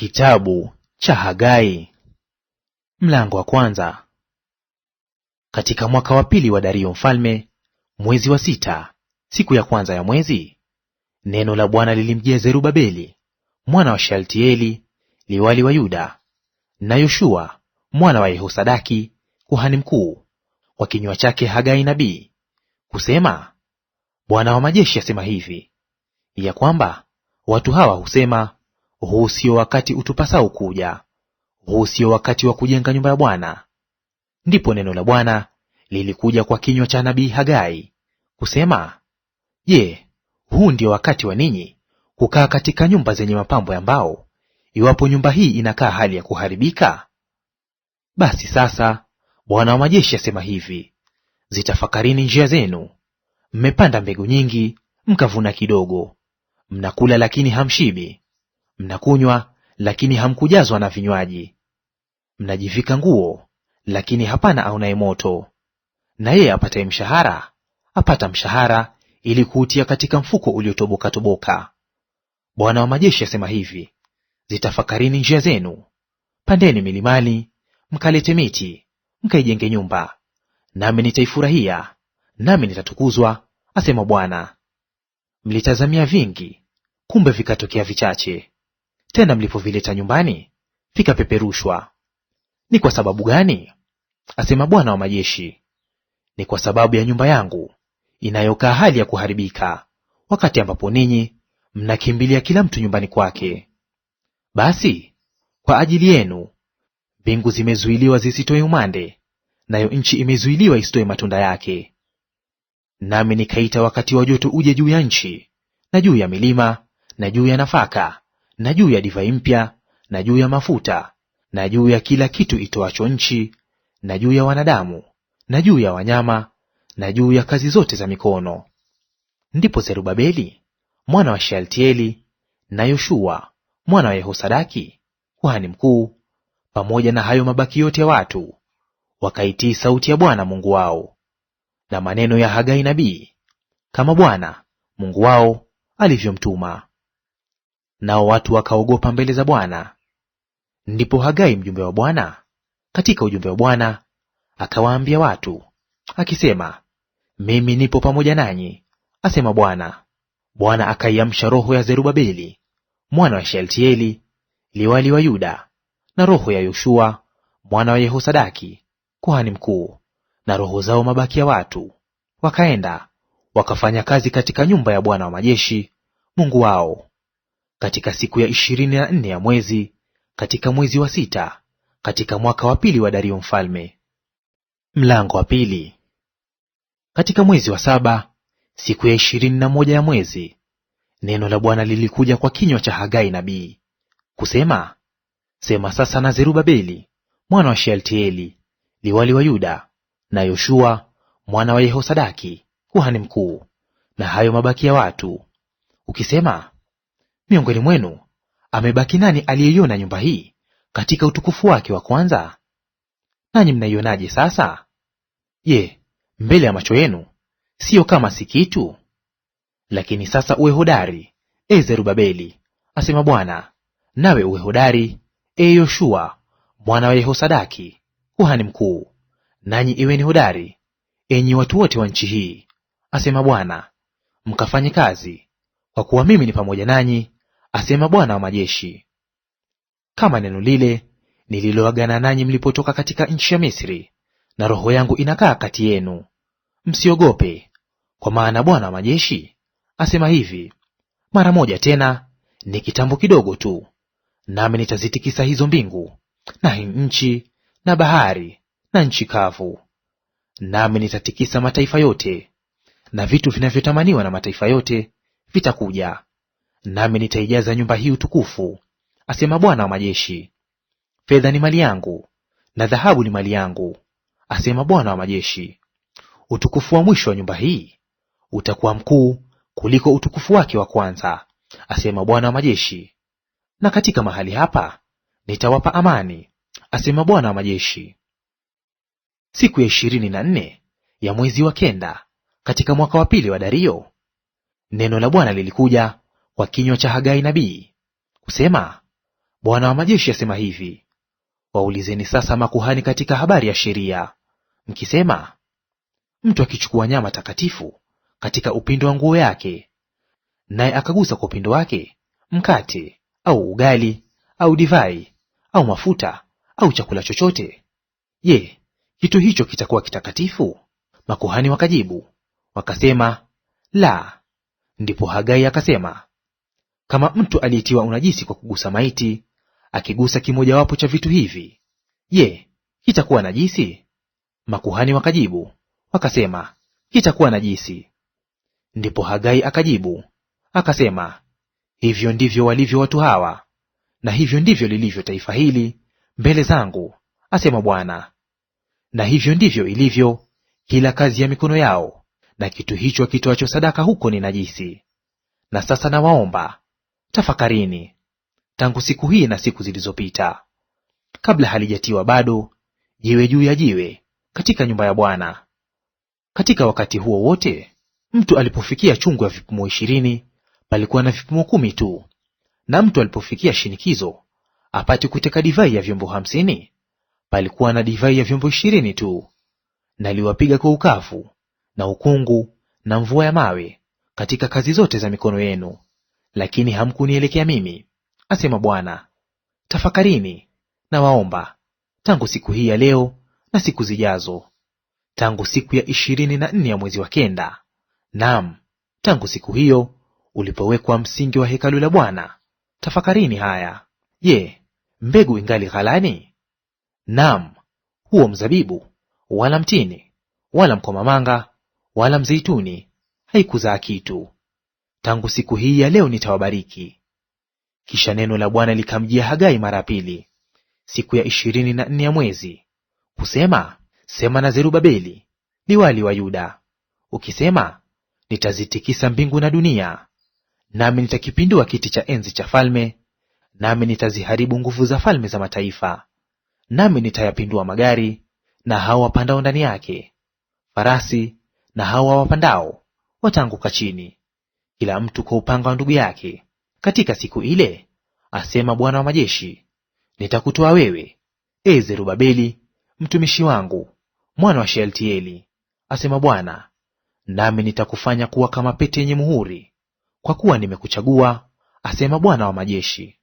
Kitabu cha Hagai mlango wa kwanza. Katika mwaka wa pili wa Dario mfalme, mwezi wa sita, siku ya kwanza ya mwezi, neno la Bwana lilimjia Zerubabeli mwana wa Shealtieli liwali wa Yuda, na Yoshua mwana wa Yehosadaki kuhani mkuu, kwa kinywa chake Hagai nabii, kusema, Bwana wa majeshi asema hivi, ya kwamba watu hawa husema, huu sio wakati utupasao kuja, huu sio wakati wa kujenga nyumba ya Bwana. Ndipo neno la Bwana lilikuja kwa kinywa cha nabii Hagai kusema, Je, huu ndio wakati wa ninyi kukaa katika nyumba zenye mapambo ya mbao, iwapo nyumba hii inakaa hali ya kuharibika? Basi sasa Bwana wa majeshi asema hivi, zitafakarini njia zenu. Mmepanda mbegu nyingi, mkavuna kidogo. Mnakula lakini hamshibi, mnakunywa lakini hamkujazwa na vinywaji. Mnajivika nguo, lakini hapana aonaye moto. Na yeye apataye mshahara apata mshahara ili kuutia katika mfuko uliotoboka-toboka. Bwana wa majeshi asema hivi, zitafakarini njia zenu. Pandeni milimani, mkalete miti, mkaijenge nyumba, nami nitaifurahia, nami nitatukuzwa, asema Bwana. Mlitazamia vingi, kumbe vikatokea vichache; tena mlipovileta nyumbani, vikapeperushwa. Ni kwa sababu gani? Asema Bwana wa majeshi. Ni kwa sababu ya nyumba yangu inayokaa hali ya kuharibika, wakati ambapo ninyi mnakimbilia kila mtu nyumbani kwake. Basi kwa ajili yenu mbingu zimezuiliwa zisitoe umande, nayo nchi imezuiliwa isitoe matunda yake. Nami nikaita wakati wa joto uje juu ya nchi, na juu ya milima, na juu ya nafaka, na juu ya divai mpya, na juu ya mafuta, na juu ya kila kitu itoacho nchi, na juu ya wanadamu, na juu ya wanyama, na juu ya kazi zote za mikono. Ndipo Zerubabeli mwana wa Shealtieli na Yoshua mwana wa Yehosadaki kuhani mkuu, pamoja na hayo mabaki yote ya watu, wakaitii sauti ya Bwana Mungu wao na maneno ya Hagai nabii, kama Bwana Mungu wao alivyomtuma. Nao watu wakaogopa mbele za Bwana. Ndipo Hagai mjumbe wa Bwana katika ujumbe wa Bwana akawaambia watu akisema, mimi nipo pamoja nanyi, asema Bwana. Bwana akaiamsha roho ya Zerubabeli mwana wa Shealtieli liwali wa Yuda, na roho ya Yoshua mwana wa Yehosadaki kuhani mkuu, na roho zao mabaki ya watu, wakaenda wakafanya kazi katika nyumba ya Bwana wa majeshi Mungu wao. Katika siku ya 24 ya mwezi, katika mwezi wa sita, katika mwaka wa pili wa Dario mfalme. Mlango wa pili. Katika mwezi wa saba, siku ya 21 ya mwezi, neno la Bwana lilikuja kwa kinywa cha Hagai nabii kusema, sema sasa na Zerubabeli mwana wa Shealtieli liwali wa Yuda, na Yoshua mwana wa Yehosadaki kuhani mkuu, na hayo mabaki ya watu, ukisema, miongoni mwenu amebaki nani aliyeiona nyumba hii katika utukufu wake wa kwanza? Nanyi mnaionaje sasa? Je, mbele ya macho yenu siyo kama si kitu? Lakini sasa uwe hodari, e Zerubabeli, asema Bwana, nawe uwe hodari, e Yoshua mwana wa Yehosadaki kuhani mkuu, nanyi iweni hodari, enyi watu wote wa nchi hii, asema Bwana, mkafanye kazi, kwa kuwa mimi ni pamoja nanyi, asema Bwana wa majeshi. Kama neno lile nililoagana nanyi mlipotoka katika nchi ya Misri, na roho yangu inakaa kati yenu. Msiogope, kwa maana Bwana wa majeshi asema hivi, mara moja tena, ni kitambo kidogo tu, nami nitazitikisa hizo mbingu na hii nchi na bahari na nchi kavu. Nami nitatikisa mataifa yote, na vitu vinavyotamaniwa na mataifa yote vitakuja, nami nitaijaza nyumba hii utukufu, asema Bwana wa majeshi. Fedha ni mali yangu, na dhahabu ni mali yangu, asema Bwana wa majeshi. Utukufu wa mwisho wa nyumba hii utakuwa mkuu kuliko utukufu wake wa kwanza, asema Bwana wa majeshi. Na katika mahali hapa nitawapa amani, asema Bwana wa majeshi. Siku ya 24 ya mwezi wa kenda, katika mwaka wa pili wa Dario, neno la Bwana lilikuja kwa kinywa cha Hagai nabii kusema, Bwana wa majeshi asema hivi, waulizeni sasa makuhani katika habari ya sheria, mkisema, mtu akichukua nyama takatifu katika upindo wa nguo yake, naye akagusa kwa upindo wake mkate au ugali au divai au mafuta au chakula chochote, je, kitu hicho kitakuwa kitakatifu? Makuhani wakajibu wakasema, la. Ndipo Hagai akasema, kama mtu aliyetiwa unajisi kwa kugusa maiti akigusa kimojawapo cha vitu hivi, je, kitakuwa najisi? Makuhani wakajibu wakasema, kitakuwa najisi. Ndipo Hagai akajibu akasema, hivyo ndivyo walivyo watu hawa, na hivyo ndivyo lilivyo taifa hili mbele zangu, asema Bwana. Na hivyo ndivyo ilivyo kila kazi ya mikono yao, na kitu hicho kitoacho sadaka huko ni najisi. Na sasa nawaomba, tafakarini tangu siku hii na siku zilizopita, kabla halijatiwa bado jiwe juu ya jiwe katika nyumba ya Bwana. Katika wakati huo wote, mtu alipofikia chungu ya vipimo 20, palikuwa na vipimo 10 tu, na mtu alipofikia shinikizo apate kuteka divai ya vyombo 50, palikuwa na divai ya vyombo 20 tu. Naliwapiga kwa ukavu na ukungu na mvua ya mawe katika kazi zote za mikono yenu, lakini hamkunielekea mimi, asema Bwana. Tafakarini, nawaomba, tangu siku hii ya leo na siku zijazo, tangu siku ya 24 ya mwezi wa 9, naam, tangu siku hiyo ulipowekwa msingi wa hekalu la Bwana. Tafakarini haya. Je, mbegu ingali ghalani? Naam, huo mzabibu wala mtini wala mkomamanga wala mzeituni haikuzaa kitu. Tangu siku hii ya leo nitawabariki. Kisha neno la Bwana likamjia Hagai mara ya pili, siku ya 24 ya mwezi, kusema, sema na Zerubabeli liwali wa Yuda, ukisema, nitazitikisa mbingu na dunia, nami nitakipindua kiti cha enzi cha falme, nami nitaziharibu nguvu za falme za mataifa, nami nitayapindua magari na hao wapandao ndani yake, farasi na hao wapandao wataanguka chini, kila mtu kwa upanga wa ndugu yake. Katika siku ile, asema Bwana wa majeshi, nitakutoa wewe, Zerubabeli mtumishi wangu, mwana wa Shealtieli, asema Bwana, nami nitakufanya kuwa kama pete yenye muhuri, kwa kuwa nimekuchagua, asema Bwana wa majeshi.